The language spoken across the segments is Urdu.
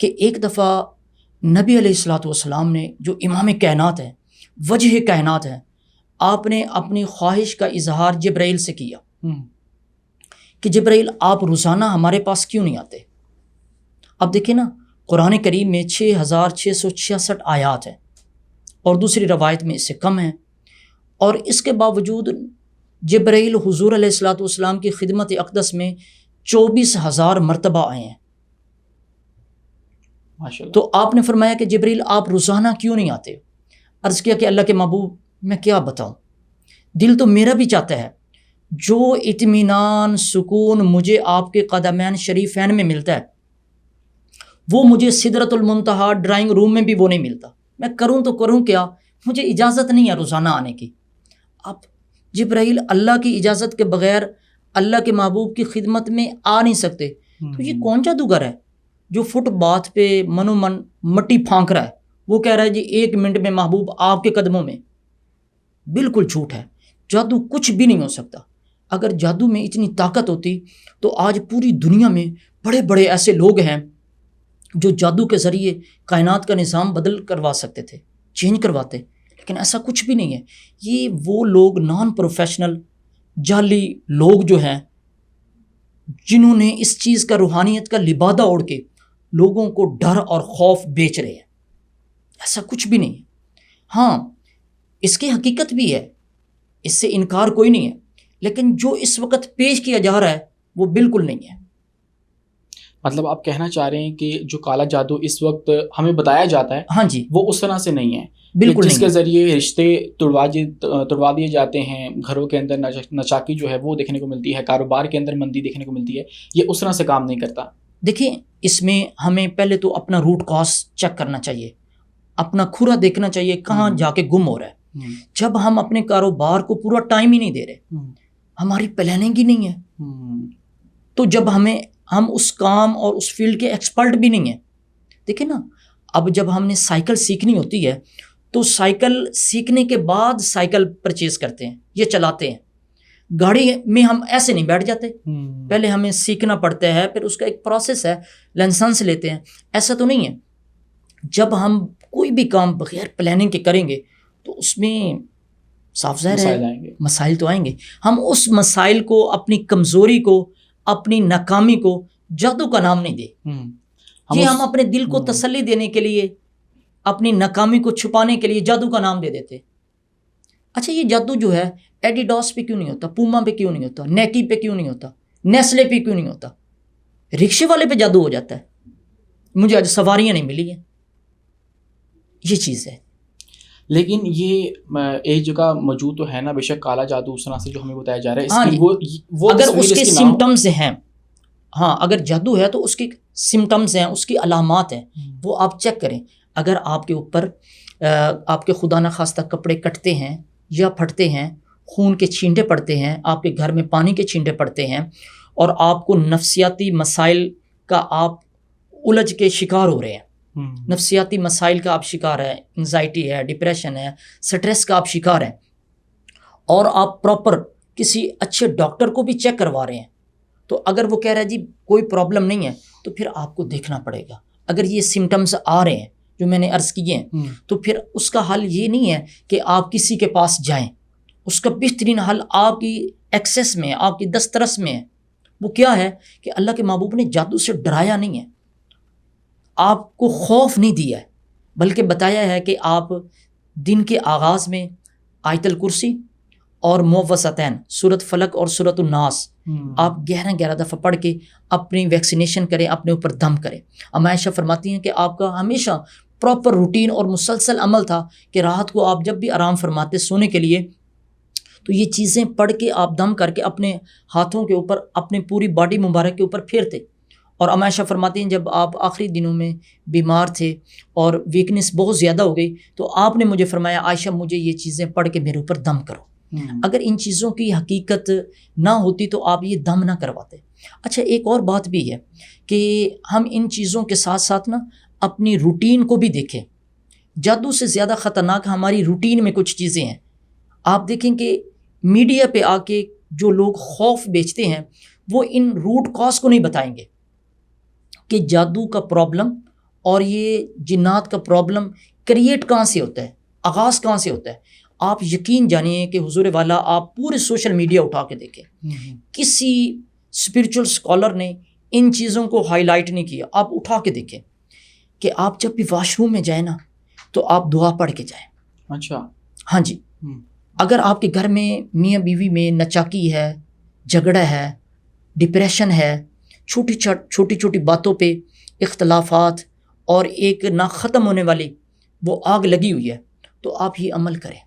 کہ ایک دفعہ نبی علیہ الصلوۃ والسلام نے، جو امام کائنات ہیں، وجہ کائنات ہیں، آپ نے اپنی خواہش کا اظہار جبرائیل سے کیا کہ جبرائیل آپ روزانہ ہمارے پاس کیوں نہیں آتے؟ اب دیکھیں نا، قرآن کریم میں 6666 آیات ہیں اور دوسری روایت میں اس سے کم ہیں، اور اس کے باوجود جبرائیل حضور علیہ الصلوۃ والسلام کی خدمت اقدس میں 24,000 مرتبہ آئے ہیں۔ ماشاءاللہ۔ تو آپ نے فرمایا کہ جبرائیل آپ روزانہ کیوں نہیں آتے؟ عرض کیا کہ اللہ کے محبوب میں کیا بتاؤں، دل تو میرا بھی چاہتا ہے، جو اطمینان سکون مجھے آپ کے قدمین شریفین میں ملتا ہے وہ مجھے سدرۃ المنتہا ڈرائنگ روم میں بھی وہ نہیں ملتا۔ میں کروں تو کروں کیا، مجھے اجازت نہیں ہے روزانہ آنے کی۔ اب جبرائیل اللہ کی اجازت کے بغیر اللہ کے محبوب کی خدمت میں آ نہیں سکتے، تو یہ کون جادوگر ہے جو فٹ باتھ پہ من و من مٹی پھانک رہا ہے؟ وہ کہہ رہا ہے جی 1 منٹ میں محبوب آپ کے قدموں میں۔ بالکل جھوٹ ہے، جادو کچھ بھی نہیں ہو سکتا۔ اگر جادو میں اتنی طاقت ہوتی تو آج پوری دنیا میں بڑے بڑے ایسے لوگ ہیں جو جادو کے ذریعے کائنات کا نظام بدل کروا سکتے تھے، چینج کرواتے، لیکن ایسا کچھ بھی نہیں ہے۔ یہ وہ لوگ نان پروفیشنل جعلی لوگ جو ہیں جنہوں نے اس چیز کا، روحانیت کا لبادہ اوڑھ کے لوگوں کو ڈر اور خوف بیچ رہے ہیں۔ ایسا کچھ بھی نہیں ہے۔ ہاں، اس کی حقیقت بھی ہے، اس سے انکار کوئی نہیں ہے، لیکن جو اس وقت پیش کیا جا رہا ہے وہ بالکل نہیں ہے۔ مطلب آپ کہنا چاہ رہے ہیں کہ جو کالا جادو اس وقت ہمیں بتایا جاتا ہے ہاں جی، وہ اس طرح سے نہیں ہے، بالکل جس نہیں کے ہے۔ ذریعے رشتے توڑوا دیے جاتے ہیں، گھروں کے اندر نچاکی جو ہے وہ دیکھنے کو ملتی ہے، کاروبار کے اندر مندی دیکھنے کو ملتی ہے، یہ اس طرح سے کام نہیں کرتا۔ دیکھیں، اس میں ہمیں پہلے تو اپنا روٹ کاز چیک کرنا چاہیے، اپنا کھرا دیکھنا چاہیے کہاں جا کے گم ہو رہا ہے۔ جب ہم اپنے کاروبار کو پورا ٹائم ہی نہیں دے رہے، ہماری پلاننگ ہی نہیں ہے، تو جب ہم اس کام اور اس فیلڈ کے ایکسپرٹ بھی نہیں ہیں۔ دیکھیں نا، اب جب ہم نے سائیکل سیکھنی ہوتی ہے تو سائیکل سیکھنے کے بعد سائیکل پرچیز کرتے ہیں، یہ چلاتے ہیں۔ گاڑی میں ہم ایسے نہیں بیٹھ جاتے، پہلے ہمیں سیکھنا پڑتا ہے، پھر اس کا ایک پروسیس ہے، لائسنس لیتے ہیں۔ ایسا تو نہیں ہے۔ جب ہم کوئی بھی کام بغیر پلاننگ کے کریں گے تو اس میں صاف ظاہر ہے مسائل تو آئیں گے۔ ہم اس مسائل کو، اپنی کمزوری کو، اپنی ناکامی کو جادو کا نام نہیں دے۔ یہ ہم اپنے دل کو تسلی دینے کے لیے، اپنی ناکامی کو چھپانے کے لیے جادو کا نام دے دیتے۔ اچھا، یہ جادو جو ہے ایڈیڈاس پہ کیوں نہیں ہوتا، پوما پہ کیوں نہیں ہوتا، نیکی پہ کیوں نہیں ہوتا، نیسلے پہ کیوں نہیں ہوتا؟ رکشے والے پہ جادو ہو جاتا ہے، مجھے آج سواریاں نہیں ملی ہیں۔ یہ چیز ہے۔ لیکن یہ ایک جگہ موجود تو ہے نا، بے شک کالا جادو اس طرح سے جو ہمیں بتایا جا رہا ہے، ہاں جی، وہ اگر اس کے سمٹمز ہیں، ہاں اگر جادو ہے تو اس کے سمٹمز ہیں، اس کی علامات ہیں، وہ آپ چیک کریں۔ اگر آپ کے اوپر آپ کے خدا نخواستہ کپڑے کٹتے ہیں یا پھٹتے ہیں، خون کے چھینٹے پڑتے ہیں، آپ کے گھر میں پانی کے چھینٹے پڑتے ہیں، اور آپ کو نفسیاتی مسائل کا آپ الجھ کے شکار ہو رہے ہیں، نفسیاتی مسائل کا آپ شکار ہیں، انزائٹی ہے، ڈپریشن ہے، سٹریس کا آپ شکار ہیں، اور آپ پراپر کسی اچھے ڈاکٹر کو بھی چیک کروا رہے ہیں، تو اگر وہ کہہ رہا ہے جی کوئی پرابلم نہیں ہے، تو پھر آپ کو دیکھنا پڑے گا۔ اگر یہ سمٹمز آ رہے ہیں جو میں نے عرض کیے ہیں، تو پھر اس کا حل یہ نہیں ہے کہ آپ کسی کے پاس جائیں، اس کا بہترین حل آپ کی ایکسیس میں، آپ کی دسترس میں ہے۔ وہ کیا ہے کہ اللہ کے محبوب نے جادو سے ڈرایا نہیں ہے، آپ کو خوف نہیں دیا ہے، بلکہ بتایا ہے کہ آپ دن کے آغاز میں آیت الکرسی اور معوذتین، سورۃ فلق اور سورۃ الناس، آپ 11 دفعہ پڑھ کے اپنی ویکسینیشن کریں، اپنے اوپر دم کریں۔ اما عائشہ فرماتی ہیں کہ آپ کا ہمیشہ پراپر روٹین اور مسلسل عمل تھا کہ رات کو آپ جب بھی آرام فرماتے سونے کے لیے تو یہ چیزیں پڑھ کے آپ دم کر کے اپنے ہاتھوں کے اوپر، اپنے پوری باڈی مبارک کے اوپر پھیرتے۔ اور اما عائشہ فرماتی ہیں جب آپ آخری دنوں میں بیمار تھے اور ویکنس بہت زیادہ ہو گئی تو آپ نے مجھے فرمایا عائشہ مجھے یہ چیزیں پڑھ کے میرے اوپر دم کرو۔ اگر ان چیزوں کی حقیقت نہ ہوتی تو آپ یہ دم نہ کرواتے۔ اچھا، ایک اور بات بھی ہے کہ ہم ان چیزوں کے ساتھ ساتھ نا اپنی روٹین کو بھی دیکھیں۔ جادو سے زیادہ خطرناک ہماری روٹین میں کچھ چیزیں ہیں۔ آپ دیکھیں کہ میڈیا پہ آ کے جو لوگ خوف بیچتے ہیں وہ ان روٹ کاز کو نہیں بتائیں گے کہ جادو کا پرابلم اور یہ جنات کا پرابلم کریٹ کہاں سے ہوتا ہے، آغاز کہاں سے ہوتا ہے؟ آپ یقین جانیے کہ حضور والا آپ پورے سوشل میڈیا اٹھا کے دیکھیں، کسی اسپرچل اسکالر نے ان چیزوں کو ہائی لائٹ نہیں کیا. آپ اٹھا کے دیکھیں کہ آپ جب بھی واش روم میں جائیں نا تو آپ دعا پڑھ کے جائیں. اچھا. ہاں جی. اگر آپ کے گھر میں میاں بیوی میں نچاکی ہے، جھگڑا ہے، ڈپریشن ہے، چھوٹی چھوٹی باتوں پہ اختلافات اور ایک نہ ختم ہونے والی وہ آگ لگی ہوئی ہے، تو آپ یہ عمل کریں.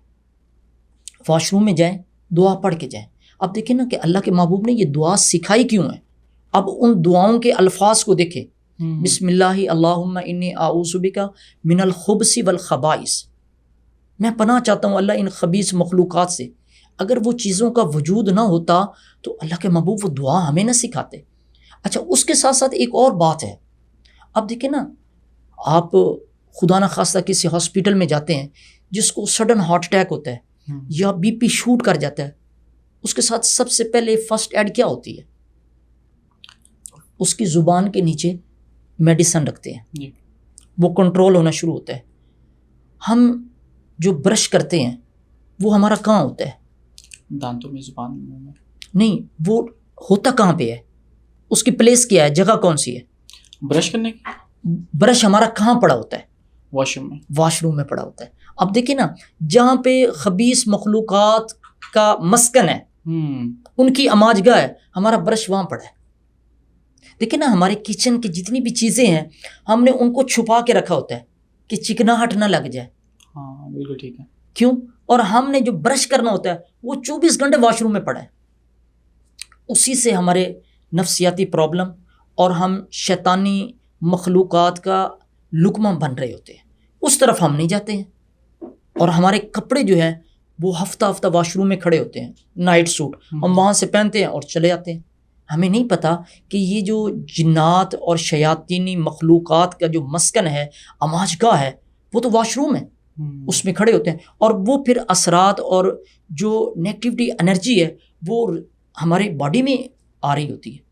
واش روم میں جائیں، دعا پڑھ کے جائیں. اب دیکھیں نا کہ اللہ کے محبوب نے یہ دعا سکھائی کیوں ہے. اب ان دعاؤں کے الفاظ کو دیکھیں. بسم اللہ اللہم انی اعوذ بک من الخبث والخبائث. میں پناہ چاہتا ہوں اللہ ان خبیث مخلوقات سے. اگر وہ چیزوں کا وجود نہ ہوتا تو اللہ کے محبوب وہ دعا ہمیں نہ سکھاتے. اچھا، اس کے ساتھ ساتھ ایک اور بات ہے. اب دیکھیں نا، آپ خدا نہ خواستہ کسی ہاسپٹل میں جاتے ہیں جس کو سڈن ہارٹ اٹیک ہوتا ہے یا بی پی شوٹ کر جاتا ہے، اس کے ساتھ سب سے پہلے فرسٹ ایڈ کیا ہوتی ہے؟ اس کی زبان کے نیچے میڈیسن رکھتے ہیں، وہ کنٹرول ہونا شروع ہوتا ہے. ہم جو برش کرتے ہیں وہ ہمارا کہاں ہوتا ہے؟ دانتوں میں، زبان میں نہیں، وہ ہوتا کہاں پہ ہے؟ اس کی پلیس کیا ہے، جگہ کون سی ہے؟ برش کرنے کی برش ہمارا کہاں پڑا ہوتا ہے؟ واش روم میں. واش روم میں پڑا ہوتا ہے. اب دیکھیں نا، جہاں پہ خبیث مخلوقات کا مسکن ہے، ان کی اماج گاہ ہے، ہمارا برش وہاں پڑا ہے. دیکھیں نا، ہمارے کچن کی جتنی بھی چیزیں ہیں ہم نے ان کو چھپا کے رکھا ہوتا ہے کہ چکناہٹ نہ لگ جائے. ہاں بالکل ٹھیک ہے. کیوں؟ اور ہم نے جو برش کرنا ہوتا ہے وہ 24 گھنٹے واش روم میں پڑا ہے. اسی سے ہمارے نفسیاتی پرابلم اور ہم شیطانی مخلوقات کا لقمہ بن رہے ہوتے ہیں. اس طرف ہم نہیں جاتے ہیں. اور ہمارے کپڑے جو ہیں وہ ہفتہ ہفتہ واش روم میں کھڑے ہوتے ہیں، نائٹ سوٹ ہم وہاں سے پہنتے ہیں اور چلے جاتے ہیں. ہمیں نہیں پتا کہ یہ جو جنات اور شیاطینی مخلوقات کا جو مسکن ہے، اماج گاہ ہے، وہ تو واش روم ہے، اس میں کھڑے ہوتے ہیں. اور وہ پھر اثرات اور جو نیگیٹیوٹی انرجی ہے وہ ہمارے باڈی میں آ رہی ہوتی ہے،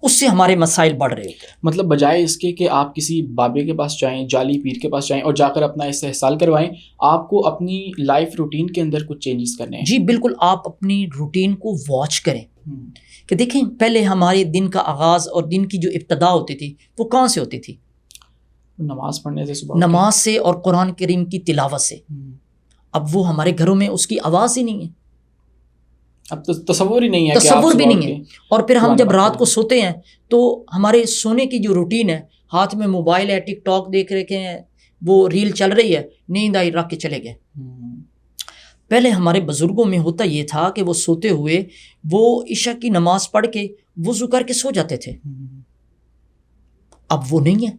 اس سے ہمارے مسائل بڑھ رہے ہوتے ہیں. مطلب بجائے اس کے کہ آپ کسی بابے کے پاس جائیں، جعلی پیر کے پاس جائیں اور جا کر اپنا استحصال کروائیں، آپ کو اپنی لائف روٹین کے اندر کچھ چینجز کرنے ہیں. جی بالکل، آپ اپنی روٹین کو واچ کریں کہ دیکھیں پہلے ہمارے دن کا آغاز اور دن کی جو ابتدا ہوتی تھی وہ کہاں سے ہوتی تھی؟ نماز پڑھنے سے، صبح نماز سے اور قرآن کریم کی تلاوت سے. اب وہ ہمارے گھروں میں اس کی آواز ہی نہیں ہے، اب تو تصور ہی نہیں ہے، تصور بھی نہیں ہے. اور پھر ہم جب رات کو سوتے ہیں تو ہمارے سونے کی جو روٹین ہے، ہاتھ میں موبائل ہے، ٹک ٹاک دیکھ رہے ہیں، وہ ریل چل رہی ہے، نیند آئی، رکھ کے چلے گئے. پہلے ہمارے بزرگوں میں ہوتا یہ تھا کہ وہ سوتے ہوئے وہ عشاء کی نماز پڑھ کے وضو کر کے سو جاتے تھے. اب وہ نہیں ہے.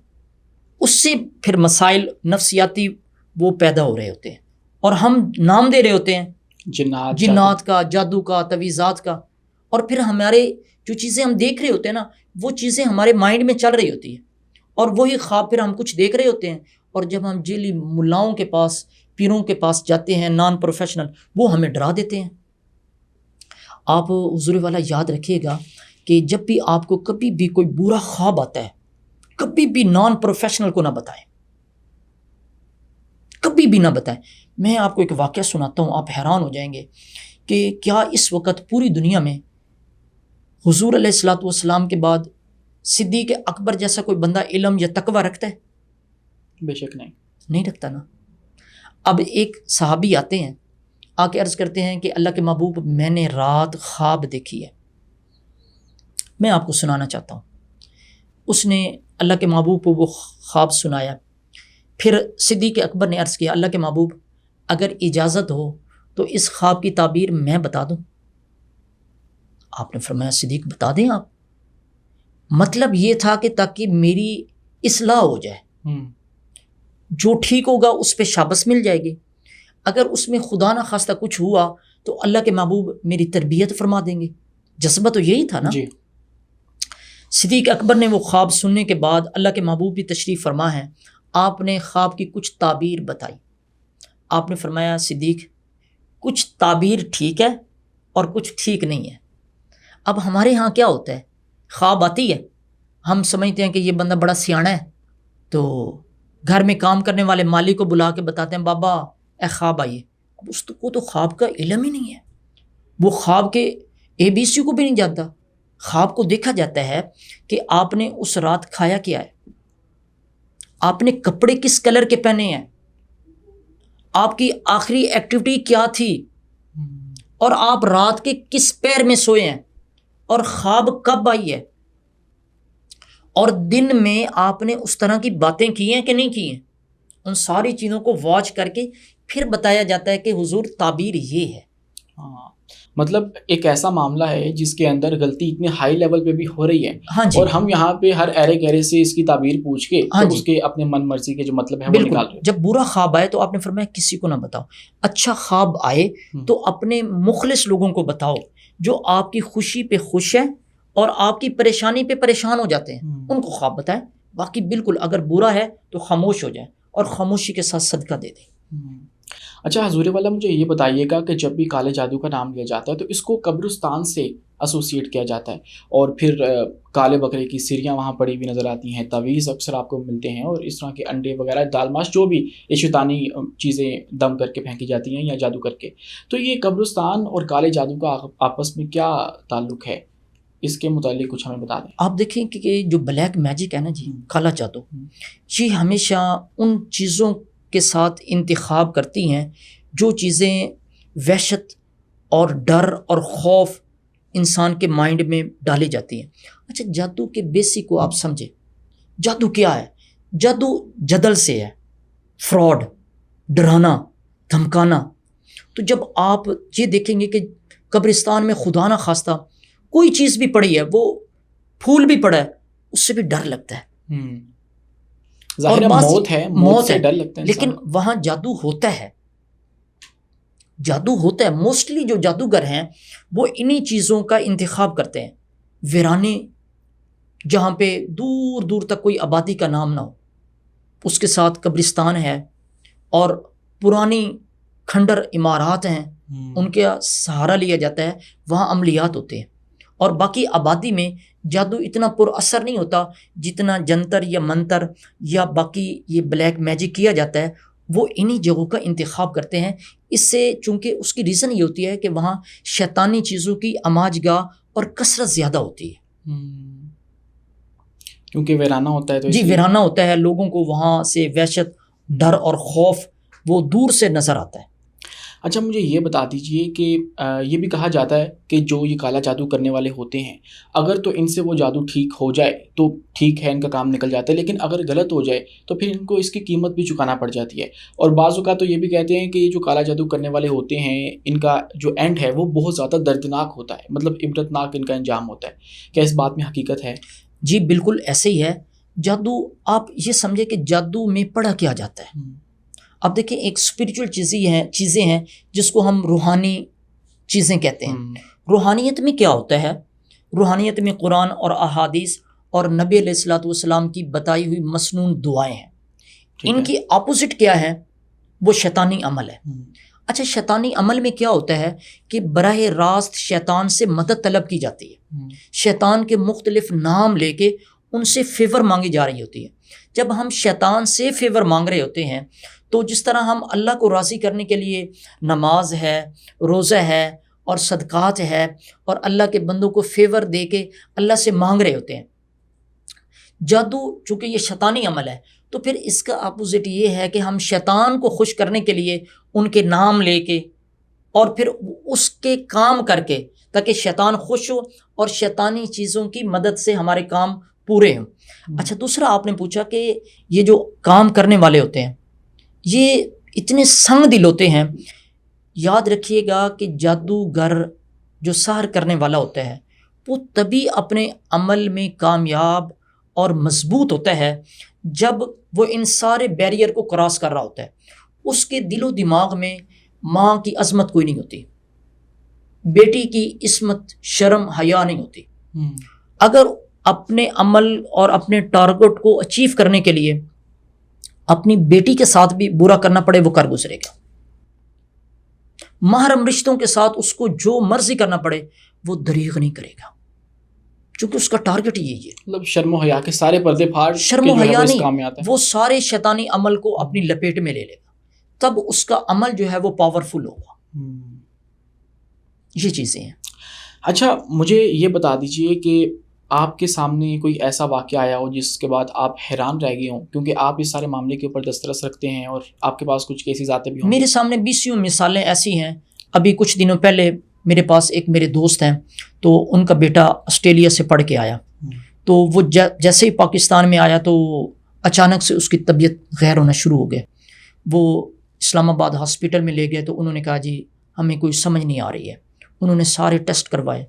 اس سے پھر مسائل نفسیاتی وہ پیدا ہو رہے ہوتے ہیں اور ہم نام دے رہے ہوتے ہیں جنات کا، جادو کا، تویزات کا. اور پھر ہمارے جو چیزیں ہم دیکھ رہے ہوتے ہیں نا، وہ چیزیں ہمارے مائنڈ میں چل رہی ہوتی ہیں اور وہی خواب پھر ہم کچھ دیکھ رہے ہوتے ہیں. اور جب ہم جیلی ملاؤں کے پاس، پیروں کے پاس جاتے ہیں، نان پروفیشنل، وہ ہمیں ڈرا دیتے ہیں. آپ حضور والا یاد رکھیے گا کہ جب بھی آپ کو کبھی بھی کوئی برا خواب آتا ہے، کبھی بھی نان پروفیشنل کو نہ بتائیں، کبھی بھی نہ بتائیں. میں آپ کو ایک واقعہ سناتا ہوں، آپ حیران ہو جائیں گے کہ کیا اس وقت پوری دنیا میں حضور علیہ الصلوۃ والسلام کے بعد صدیق اکبر جیسا کوئی بندہ علم یا تقوی رکھتا ہے؟ بے شک نہیں رکھتا نا. اب ایک صحابی آتے ہیں، آ کے عرض کرتے ہیں کہ اللہ کے محبوب، میں نے رات خواب دیکھی ہے، میں آپ کو سنانا چاہتا ہوں. اس نے اللہ کے محبوب کو وہ خواب سنایا. پھر صدیق اکبر نے عرض کیا، اللہ کے محبوب اگر اجازت ہو تو اس خواب کی تعبیر میں بتا دوں. آپ نے فرمایا صدیق بتا دیں آپ. مطلب یہ تھا کہ تاکہ میری اصلاح ہو جائے، جو ٹھیک ہوگا اس پہ شاباش مل جائے گی، اگر اس میں خدا نہ خواستہ کچھ ہوا تو اللہ کے محبوب میری تربیت فرما دیں گے. جذبہ تو یہی تھا نا. جی. صدیق اکبر نے وہ خواب سننے کے بعد اللہ کے محبوب بھی تشریف فرما ہے، آپ نے خواب کی کچھ تعبیر بتائی. آپ نے فرمایا صدیق کچھ تعبیر ٹھیک ہے اور کچھ ٹھیک نہیں ہے. اب ہمارے ہاں کیا ہوتا ہے، خواب آتی ہے، ہم سمجھتے ہیں کہ یہ بندہ بڑا سیاںا ہے، تو گھر میں کام کرنے والے مالی کو بلا کے بتاتے ہیں بابا اے خواب آئیے. اب اس کو تو خواب کا علم ہی نہیں ہے، وہ خواب کے ABC کو بھی نہیں جانتا. خواب کو دیکھا جاتا ہے کہ آپ نے اس رات کھایا کیا ہے، آپ نے کپڑے کس کلر کے پہنے ہیں، آپ کی آخری ایکٹیویٹی کیا تھی، اور آپ رات کے کس پیر میں سوئے ہیں، اور خواب کب آئی ہے، اور دن میں آپ نے اس طرح کی باتیں کی ہیں کہ نہیں کی ہیں. ان ساری چیزوں کو واچ کر کے پھر بتایا جاتا ہے کہ حضور تعبیر یہ ہے. ہاں، مطلب ایک ایسا معاملہ ہے جس کے اندر غلطی اتنے ہائی لیول پہ بھی ہو رہی ہے، ہاں جی، اور ہم یہاں پہ ہر ایرے گہرے سے اس کی تعبیر پوچھ کے ہاں تو جی، اس کے اپنے من مرضی کے جو مطلب ہے وہ بالکل. نکال رہے جب برا خواب آئے تو آپ نے فرمایا کسی کو نہ بتاؤ. اچھا خواب آئے تو اپنے مخلص لوگوں کو بتاؤ جو آپ کی خوشی پہ خوش ہیں اور آپ کی پریشانی پہ پریشان ہو جاتے ہیں، ان کو خواب بتائیں. باقی بالکل اگر برا ہے تو خاموش ہو جائیں اور خاموشی کے ساتھ صدقہ دے دیں. اچھا حضور والا، مجھے یہ بتائیے گا کہ جب بھی کالے جادو کا نام لیا جاتا ہے تو اس کو قبرستان سے ایسوسیٹ کیا جاتا ہے، اور پھر کالے بکرے کی سریاں وہاں پڑی ہوئی نظر آتی ہیں، تعویذ اکثر آپ کو ملتے ہیں، اور اس طرح کے انڈے وغیرہ دال ماش جو بھی یہ شیطانی چیزیں دم کر کے پھینکی جاتی ہیں یا جادو کر کے. تو یہ قبرستان اور کالے جادو کا آپس میں کیا تعلق ہے، اس کے متعلق کچھ ہمیں بتا دیں. آپ دیکھیں کہ جو بلیک میجک ہے نا جی، کالا جادو، یہ ہمیشہ ان چیزوں کے ساتھ انتخاب کرتی ہیں جو چیزیں وحشت اور ڈر اور خوف انسان کے مائنڈ میں ڈالی جاتی ہیں. اچھا، جادو کے بیسک کو آپ سمجھیں. جادو کیا ہے؟ جادو جدل سے ہے، فراڈ، ڈرانا، دھمکانا. تو جب آپ یہ دیکھیں گے کہ قبرستان میں خدا نہ خواستہ کوئی چیز بھی پڑی ہے، وہ پھول بھی پڑا ہے، اس سے بھی ڈر لگتا ہے. ظاہر موت سے ڈر لگتا ہے، لیکن وہاں جادو ہوتا ہے. جادو ہوتا ہے. موسٹلی جو جادوگر ہیں وہ انہی چیزوں کا انتخاب کرتے ہیں. ویرانے جہاں پہ دور دور تک کوئی آبادی کا نام نہ ہو، اس کے ساتھ قبرستان ہے اور پرانی کھنڈر عمارات ہیں، ان کا سہارا لیا جاتا ہے، وہاں عملیات ہوتے ہیں. اور باقی آبادی میں جادو اتنا پر اثر نہیں ہوتا جتنا جنتر یا منتر یا باقی یہ بلیک میجک کیا جاتا ہے. وہ انہی جگہوں کا انتخاب کرتے ہیں. اس سے چونکہ اس کی ریزن یہ ہوتی ہے کہ وہاں شیطانی چیزوں کی آماج گاہ اور کثرت زیادہ ہوتی ہے، کیونکہ ویرانہ ہوتا ہے. تو جی ویرانہ ہوتا ہے، لوگوں کو وہاں سے وحشت، ڈر اور خوف وہ دور سے نظر آتا ہے. اچھا، مجھے یہ بتا دیجئے کہ یہ بھی کہا جاتا ہے کہ جو یہ کالا جادو کرنے والے ہوتے ہیں، اگر تو ان سے وہ جادو ٹھیک ہو جائے تو ٹھیک ہے، ان کا کام نکل جاتا ہے، لیکن اگر غلط ہو جائے تو پھر ان کو اس کی قیمت بھی چکانا پڑ جاتی ہے. اور بعض اوقات تو یہ بھی کہتے ہیں کہ یہ جو کالا جادو کرنے والے ہوتے ہیں، ان کا جو اینڈ ہے وہ بہت زیادہ دردناک ہوتا ہے، مطلب عبرتناک ان کا انجام ہوتا ہے. کیا اس بات میں حقیقت ہے؟ جی بالکل ایسے ہی ہے. جادو آپ یہ سمجھے کہ جادو میں پڑھا کیا جاتا ہے. اب دیکھیں ایک اسپریچول چیزیں ہیں جس کو ہم روحانی چیزیں کہتے ہیں. روحانیت میں کیا ہوتا ہے؟ روحانیت میں قرآن اور احادیث اور نبی علیہ الصلوۃ والسلام کی بتائی ہوئی مسنون دعائیں ہیں. ان کی اپوزٹ کیا ہے؟ وہ شیطانی عمل ہے. اچھا، شیطانی عمل میں کیا ہوتا ہے کہ براہ راست شیطان سے مدد طلب کی جاتی ہے. شیطان کے مختلف نام لے کے ان سے فیور مانگی جا رہی ہوتی ہے. جب ہم شیطان سے فیور مانگ رہے ہوتے ہیں تو جس طرح ہم اللہ کو راضی کرنے کے لیے نماز ہے، روزہ ہے اور صدقات ہے اور اللہ کے بندوں کو فیور دے کے اللہ سے مانگ رہے ہوتے ہیں. جادو چونکہ یہ شیطانی عمل ہے تو پھر اس کا اپوزٹ یہ ہے کہ ہم شیطان کو خوش کرنے کے لیے ان کے نام لے کے اور پھر اس کے کام کر کے تاکہ شیطان خوش ہو اور شیطانی چیزوں کی مدد سے ہمارے کام پورے ہوں. اچھا، دوسرا آپ نے پوچھا کہ یہ جو کام کرنے والے ہوتے ہیں یہ اتنے سنگ دل ہوتے ہیں. یاد رکھیے گا کہ جادوگر جو سحر کرنے والا ہوتا ہے وہ تبھی اپنے عمل میں کامیاب اور مضبوط ہوتا ہے جب وہ ان سارے بیریئر کو کراس کر رہا ہوتا ہے. اس کے دل و دماغ میں ماں کی عظمت کوئی نہیں ہوتی، بیٹی کی عصمت، شرم، حیا نہیں ہوتی. اگر اپنے عمل اور اپنے ٹارگٹ کو اچیو کرنے کے لیے اپنی بیٹی کے ساتھ بھی برا کرنا پڑے وہ کر گزرے گا. محرم رشتوں کے ساتھ اس کو جو مرضی کرنا پڑے وہ دریغ نہیں کرے گا. چونکہ اس کا ٹارگٹ یہی ہے. مطلب شرم و حیا کے سارے پردے پھاڑ شرم و کے جو ہے حیا وہ اس نہیں، کام میں آتا ہے. وہ سارے شیطانی عمل کو اپنی لپیٹ میں لے لے گا، تب اس کا عمل جو ہے وہ پاورفل ہوگا. یہ چیزیں ہیں. اچھا مجھے یہ بتا دیجئے کہ آپ کے سامنے کوئی ایسا واقعہ آیا ہو جس کے بعد آپ حیران رہ گئے ہوں، کیونکہ آپ اس سارے معاملے کے اوپر دسترس رکھتے ہیں اور آپ کے پاس کچھ کیسز آتے بھی ہوں. میرے سامنے 20 مثالیں ایسی ہیں. ابھی کچھ دنوں پہلے میرے پاس ایک میرے دوست ہیں، تو ان کا بیٹا آسٹریلیا سے پڑھ کے آیا. تو وہ جیسے ہی پاکستان میں آیا تو اچانک سے اس کی طبیعت غیر ہونا شروع ہو گیا. وہ اسلام آباد ہاسپٹل میں لے گئے تو انہوں نے کہا جی ہمیں کوئی سمجھ نہیں آ رہی ہے. انہوں نے سارے ٹیسٹ کروائے،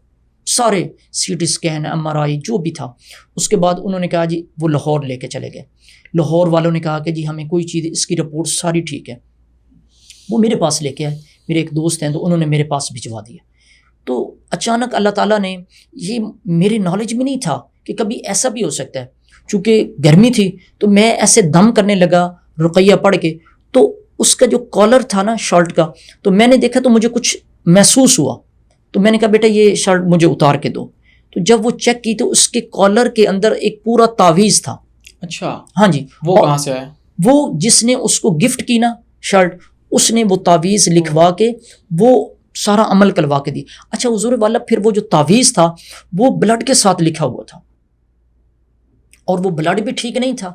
سارے سی ٹی اسکین MRI جو بھی تھا. اس کے بعد انہوں نے کہا جی وہ لاہور لے کے چلے گئے. لاہور والوں نے کہا کہ جی ہمیں کوئی چیز، اس کی رپورٹ ساری ٹھیک ہے. وہ میرے پاس لے کے آئے، میرے ایک دوست ہیں تو انہوں نے میرے پاس بھجوا دیا. تو اچانک اللہ تعالیٰ نے، یہ میرے نالج میں نہیں تھا کہ کبھی ایسا بھی ہو سکتا ہے. چونکہ گرمی تھی تو میں ایسے دم کرنے لگا رقیہ پڑھ کے، تو اس کا جو کالر تھا نا شرٹ کا، تو میں نے دیکھا تو مجھے کچھ محسوس ہوا. تو میں نے کہا بیٹا یہ شرٹ مجھے اتار کے دو. تو جب وہ چیک کی تو اس کے کالر کے اندر ایک پورا تعویذ تھا. اچھا ہاں جی. وہ کہاں سے آیا؟ وہ جس نے اس کو گفٹ کی نا شرٹ، اس نے وہ تعویذ لکھوا کے وہ سارا عمل کروا کے دی. اچھا حضور والا، پھر وہ جو تعویذ تھا وہ بلڈ کے ساتھ لکھا ہوا تھا، اور وہ بلڈ بھی ٹھیک نہیں تھا.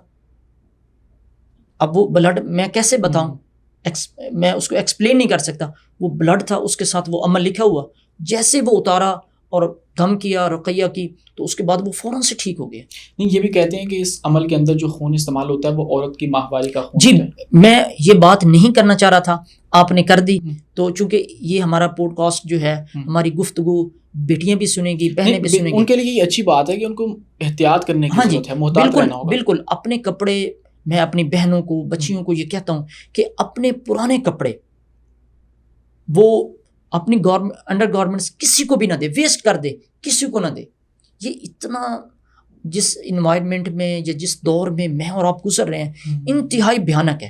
اب وہ بلڈ میں کیسے بتاؤں، میں اس کو ایکسپلین نہیں کر سکتا. وہ بلڈ تھا، اس کے ساتھ وہ عمل لکھا ہوا. جیسے وہ اتارا اور دم کیا، رقیہ کی، تو اس کے بعد وہ فوراً سے ٹھیک ہو گیا. نہیں، یہ بھی کہتے ہیں کہ اس عمل کے اندر جو خون استعمال ہوتا ہے وہ عورت کی ماہواری کا خون جی ہوتا ہے. میں یہ بات نہیں کرنا چاہ رہا تھا، آپ نے کر دی. تو چونکہ یہ ہمارا پوڈ کاسٹ جو ہے، ہماری گفتگو بیٹیاں بھی سنیں گی، بہنیں بھی سنیں گی. ان کے لیے یہ اچھی بات ہے کہ ان کو احتیاط کرنے کی ضرورت ہے، محتاط رہنا ہوگا. بالکل. اپنے کپڑے، میں اپنی بہنوں کو، بچیوں کو یہ کہتا ہوں کہ اپنے پرانے کپڑے وہ اپنی انڈر گارمنٹس کسی کو بھی نہ دے، ویسٹ کر دے، کسی کو نہ دے. یہ اتنا جس انوائرمنٹ میں یا جس دور میں میں اور آپ گزر رہے ہیں انتہائی بھیانک ہے.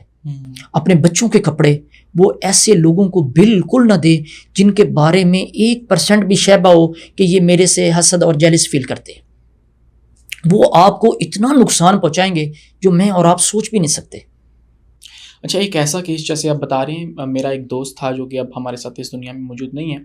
اپنے بچوں کے کپڑے وہ ایسے لوگوں کو بالکل نہ دے جن کے بارے میں 1% بھی شائبہ ہو کہ یہ میرے سے حسد اور جیلس فیل کرتے. وہ آپ کو اتنا نقصان پہنچائیں گے جو میں اور آپ سوچ بھی نہیں سکتے. اچھا ایک ایسا کیس جیسے آپ بتا رہے ہیں، میرا ایک دوست تھا جو کہ اب ہمارے ساتھ اس دنیا میں موجود نہیں ہے،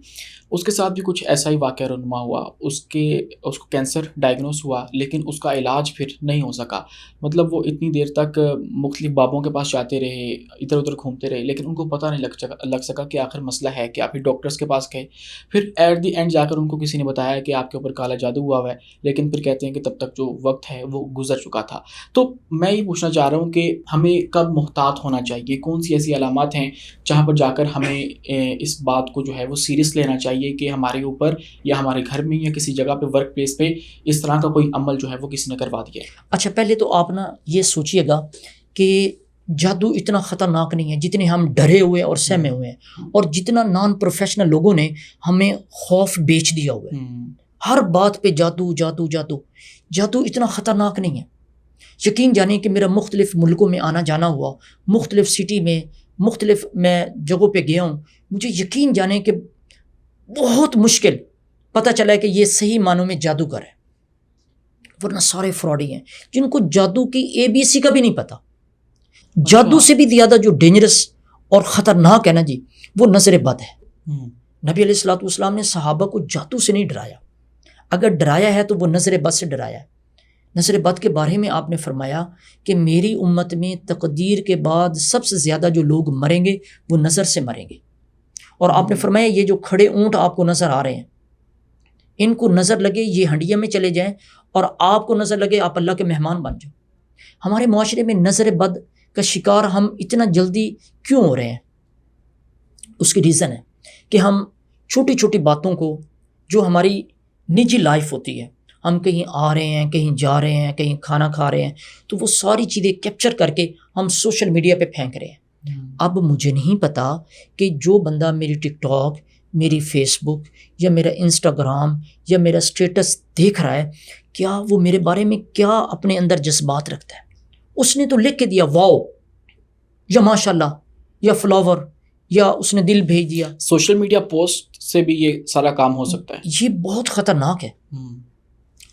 اس کے ساتھ بھی کچھ ایسا ہی واقعہ رونما ہوا. اس کو کینسر ڈائگنوز ہوا، لیکن اس کا علاج پھر نہیں ہو سکا. مطلب وہ اتنی دیر تک مختلف بابوں کے پاس جاتے رہے، ادھر ادھر گھومتے رہے، لیکن ان کو پتہ نہیں لگ سکا کہ آخر مسئلہ ہے کیا. پھر ڈاکٹرز کے پاس گئے، پھر ایٹ دی اینڈ جا کر ان کو کسی نے بتایا کہ آپ کے اوپر کالا جادو ہوا ہوا ہے، لیکن پھر کہتے ہیں کہ تب تک جو وقت ہے وہ گزر چکا تھا. تو میں یہ پوچھنا چاہ رہا ہوں کہ ہمیں کب محتاط ہونا چاہیے، کون سی ایسی علامات ہیں جہاں پر جا کر ہمیں اس بات کو جو ہے وہ سیریس لینا چاہیے کہ ہمارے اوپر یا ہمارے گھر میں یا کسی جگہ پہ، ورک پلیس پہ اس طرح کا کوئی عمل جو ہے وہ کسی نے کروا دیا ہے. اچھا پہلے تو آپ نا یہ سوچئے گا کہ جادو اتنا خطرناک نہیں ہے جتنے ہم ڈرے ہوئے اور سہمے ہوئے ہیں، اور جتنا نان پروفیشنل لوگوں نے ہمیں خوف بیچ دیا ہوا ہے. ہر بات پہ جادو جادو جادو. جادو اتنا خطرناک نہیں ہے. یقین جانیں کہ میرا مختلف ملکوں میں آنا جانا ہوا، مختلف سٹی میں، مختلف میں جگہوں پہ گیا ہوں. مجھے یقین جانیں کہ بہت مشکل پتہ چلا ہے کہ یہ صحیح معنوں میں جادوگر ہے، ورنہ سارے فراڈی ہیں جن کو جادو کی ABC کا بھی نہیں پتہ. جادو سے بھی زیادہ جو ڈینجرس اور خطرناک ہے نا جی، وہ نظر بد ہے. نبی علیہ الصلوۃ والسلام نے صحابہ کو جادو سے نہیں ڈرایا، اگر ڈرایا ہے تو وہ نظر بد سے ڈرایا ہے. نظر بد کے بارے میں آپ نے فرمایا کہ میری امت میں تقدیر کے بعد سب سے زیادہ جو لوگ مریں گے وہ نظر سے مریں گے. اور آپ نے فرمایا یہ جو کھڑے اونٹ آپ کو نظر آ رہے ہیں، ان کو نظر لگے یہ ہنڈیا میں چلے جائیں، اور آپ کو نظر لگے آپ اللہ کے مہمان بن جائیں. ہمارے معاشرے میں نظر بد کا شکار ہم اتنا جلدی کیوں ہو رہے ہیں؟ اس کی ریزن ہے کہ ہم چھوٹی چھوٹی باتوں کو، جو ہماری نجی لائف ہوتی ہے، ہم کہیں آ رہے ہیں، کہیں جا رہے ہیں، کہیں کھانا کھا رہے ہیں، تو وہ ساری چیزیں کیپچر کر کے ہم سوشل میڈیا پہ پھینک رہے ہیں. اب مجھے نہیں پتا کہ جو بندہ میری ٹک ٹاک، میری فیس بک یا میرا انسٹاگرام یا میرا اسٹیٹس دیکھ رہا ہے، کیا وہ میرے بارے میں کیا اپنے اندر جذبات رکھتا ہے. اس نے تو لکھ کے دیا واو یا ماشاء اللہ یا فلاور، یا اس نے دل بھیج دیا. سوشل میڈیا پوسٹ سے بھی یہ سارا کام ہو سکتا ہے. یہ بہت خطرناک ہے.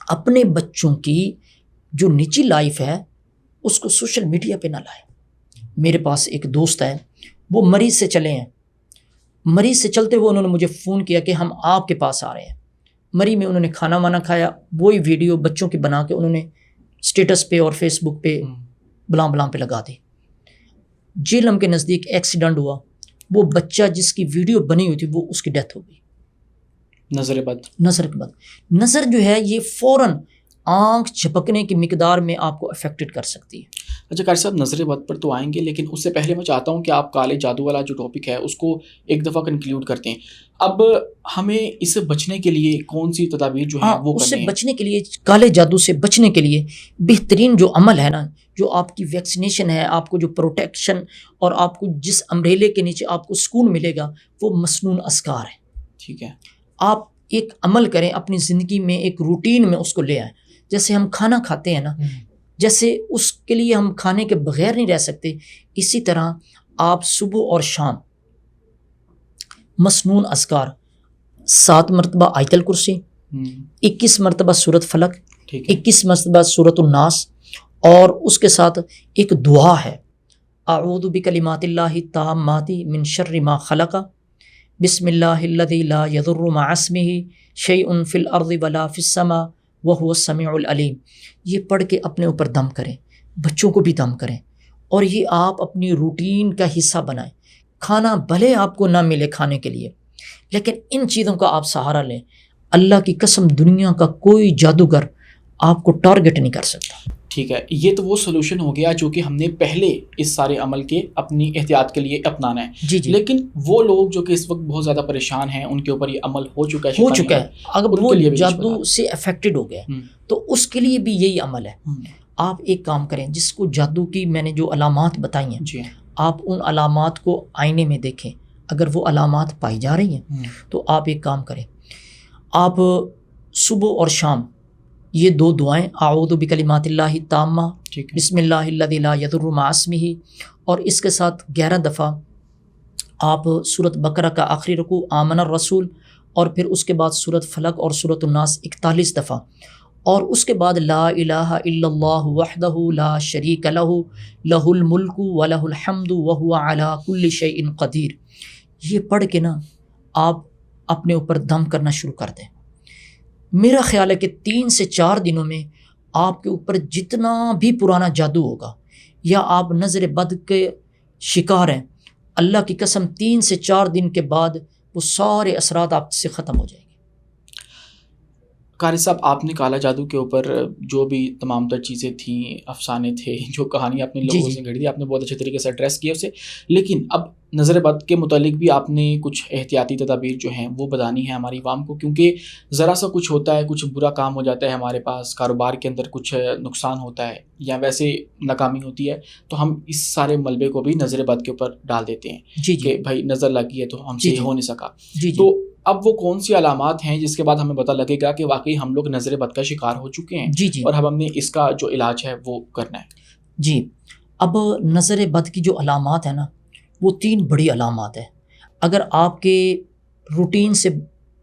اپنے بچوں کی جو نجی لائف ہے اس کو سوشل میڈیا پہ نہ لائیں. میرے پاس ایک دوست ہے, وہ مریض سے چلے ہیں, مریض سے چلتے ہوئے انہوں نے مجھے فون کیا کہ ہم آپ کے پاس آ رہے ہیں. مری میں انہوں نے کھانا وانا کھایا, وہی ویڈیو بچوں کی بنا کے انہوں نے اسٹیٹس پہ اور فیس بک پہ بلاں پہ لگا دی. جیلم کے نزدیک ایکسیڈنٹ ہوا, وہ بچہ جس کی ویڈیو بنی ہوئی تھی وہ اس کی ڈیتھ ہو گئی. نظر بد. نظر کے بعد نظر جو ہے یہ فوراً آنکھ جھپکنے کی مقدار میں آپ کو افیکٹڈ کر سکتی ہے. اچھا قاری صاحب, نظر بد پر تو آئیں گے, لیکن اس سے پہلے میں چاہتا ہوں کہ آپ کالے جادو والا جو ٹاپک ہے اس کو ایک دفعہ کنکلیوڈ کرتے ہیں. اب ہمیں اس سے بچنے کے لیے کون سی تدابیر جو ہیں وہ اس سے کرنی ہیں؟ بچنے کے لیے, کالے جادو سے بچنے کے لیے بہترین جو عمل ہے نا, جو آپ کی ویکسینیشن ہے, آپ کو جو پروٹیکشن اور آپ کو جس امبریلے کے نیچے آپ کو سکون ملے گا, وہ مسنون اذکار ہے. ٹھیک ہے. آپ ایک عمل کریں اپنی زندگی میں, ایک روٹین میں اس کو لے آئیں. جیسے ہم کھانا کھاتے ہیں نا, جیسے اس کے لیے ہم کھانے کے بغیر نہیں رہ سکتے, اسی طرح آپ صبح اور شام مسنون اذکار 7 مرتبہ آیت الکرسی, 21 مرتبہ سورۃ فلق, 21 مرتبہ سورۃ الناس, اور اس کے ساتھ ایک دعا ہے, اعوذ بکلمات اللہ التامات من شر ما خلق, بسم اللہ الذی لا یضر مع اسمہ شیء فی الارض ولا فی السماء وہو السمیع العلیم. یہ پڑھ کے اپنے اوپر دم کریں, بچوں کو بھی دم کریں, اور یہ آپ اپنی روٹین کا حصہ بنائیں. کھانا بھلے آپ کو نہ ملے کھانے کے لیے, لیکن ان چیزوں کا آپ سہارا لیں. اللہ کی قسم دنیا کا کوئی جادوگر آپ کو ٹارگٹ نہیں کر سکتا. ٹھیک ہے, یہ تو وہ سولوشن ہو گیا جو کہ ہم نے پہلے اس سارے عمل کے اپنی احتیاط کے لیے اپنانا ہے. جی جی. لیکن وہ لوگ جو کہ اس وقت بہت زیادہ پریشان ہیں, ان کے اوپر یہ عمل ہو چکا ہے, اگر وہ جادو سے افیکٹڈ ہو گئے تو اس کے لیے بھی یہی عمل ہے. آپ ایک کام کریں, جس کو جادو کی میں نے جو علامات بتائی ہیں, آپ ان علامات کو آئینے میں دیکھیں. اگر وہ علامات پائی جا رہی ہیں تو آپ ایک کام کریں, آپ صبح اور شام یہ 2 دعائیں, اعوذ بکلمات اللہ التامہ, بسم اللہ الذی لا یضر مع اسمہ, اور اس کے ساتھ 11 دفعہ آپ سورۃ بقرہ کا آخری رکوع آمن الرسول, اور پھر اس کے بعد سورۃ فلق اور سورۃ الناس 41 دفعہ, اور اس کے بعد لا الہ الا اللہ وحدہ لا شریک لہ لہ الملک ولہ الحمد وہو علی کل شیء قدیر. یہ پڑھ کے نا آپ اپنے اوپر دم کرنا شروع کر دیں. میرا خیال ہے کہ 3 سے 4 دنوں میں آپ کے اوپر جتنا بھی پرانا جادو ہوگا یا آپ نظر بد کے شکار ہیں, اللہ کی قسم 3 سے 4 دن کے بعد وہ سارے اثرات آپ سے ختم ہو جائیں گے. قاری صاحب, آپ نے کالا جادو کے اوپر جو بھی تمام تر چیزیں تھیں, افسانے تھے, جو کہانی آپ نے لوگوں سے گھڑی دی, آپ نے بہت اچھے طریقے سے ایڈریس کیا اسے. لیکن اب نظر بد کے متعلق بھی آپ نے کچھ احتیاطی تدابیر جو ہیں وہ بتانی ہے ہماری عوام کو, کیونکہ ذرا سا کچھ ہوتا ہے, کچھ برا کام ہو جاتا ہے ہمارے پاس, کاروبار کے اندر کچھ نقصان ہوتا ہے یا ویسے ناکامی ہوتی ہے, تو ہم اس سارے ملبے کو بھی نظر بد کے اوپر ڈال دیتے ہیں کہ بھائی نظر لگی ہے تو ہم سے ہو نہیں سکا. تو اب وہ کون سی علامات ہیں جس کے بعد ہمیں پتہ لگے گا کہ واقعی ہم لوگ نظر بد کا شکار ہو چکے ہیں اور ہم نے اس کا جو علاج ہے وہ کرنا ہے؟ جی, اب نظر بد کی جو علامات ہیں نا, وہ 3 بڑی علامات ہیں. اگر آپ کے روٹین سے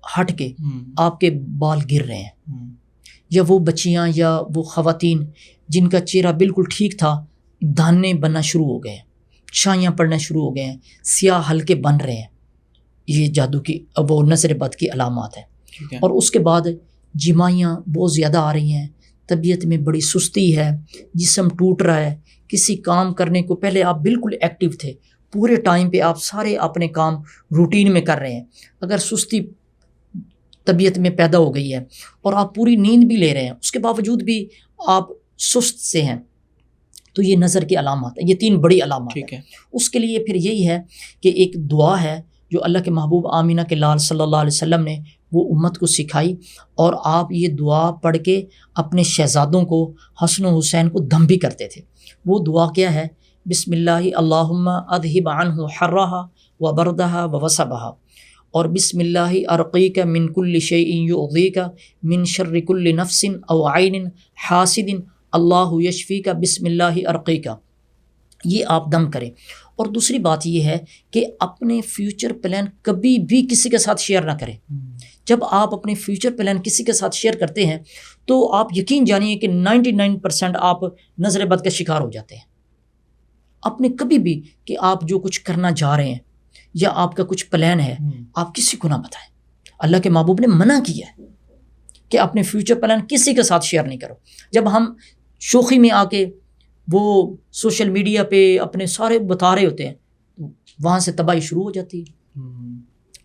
ہٹ کے آپ کے بال گر رہے ہیں, یا وہ بچیاں یا وہ خواتین جن کا چہرہ بالکل ٹھیک تھا دانے بننا شروع ہو گئے ہیں, چھائیاں پڑنا شروع ہو گئے ہیں, سیاہ ہلکے بن رہے ہیں, یہ جادو کی وہ نظر بد کی علامات ہیں. اور اس کے بعد جمائیاں بہت زیادہ آ رہی ہیں, طبیعت میں بڑی سستی ہے, جسم ٹوٹ رہا ہے. کسی کام کرنے کو پہلے آپ بالکل ایکٹیو تھے, پورے ٹائم پہ آپ سارے اپنے کام روٹین میں کر رہے ہیں, اگر سستی طبیعت میں پیدا ہو گئی ہے اور آپ پوری نیند بھی لے رہے ہیں, اس کے باوجود بھی آپ سست سے ہیں, تو یہ نظر کی علامات ہے. یہ 3 بڑی علامات ہیں. اس کے لیے پھر یہی ہے کہ ایک دعا ہے جو اللہ کے محبوب آمینہ کے لال صلی اللہ علیہ وسلم نے وہ امت کو سکھائی, اور آپ یہ دعا پڑھ کے اپنے شہزادوں کو حسن و حسین کو دم بھی کرتے تھے. وہ دعا کیا ہے؟ بسم اللہ اللہم اذہب عنہ حرہا و بردہا و وصبہا, اور بسم اللہ ارقیک من کل شیء یؤذیک من شر کل نفس او عین حاسد اللہ یشفیک بسم اللہ ارقیک. یہ آپ دم کریں. اور دوسری بات یہ ہے کہ اپنے فیوچر پلان کبھی بھی کسی کے ساتھ شیئر نہ کریں. جب آپ اپنے فیوچر پلان کسی کے ساتھ شیئر کرتے ہیں تو آپ یقین جانیے کہ 99% آپ نظر بد کا شکار ہو جاتے ہیں. اپنے کبھی بھی کہ آپ جو کچھ کرنا جا رہے ہیں یا آپ کا کچھ پلان ہے آپ کسی کو نہ بتائیں. اللہ کے محبوب نے منع کیا ہے کہ اپنے فیوچر پلان کسی کے ساتھ شیئر نہیں کرو. جب ہم شوخی میں آ کے وہ سوشل میڈیا پہ اپنے سارے بتا رہے ہوتے ہیں وہاں سے تباہی شروع ہو جاتی ہے.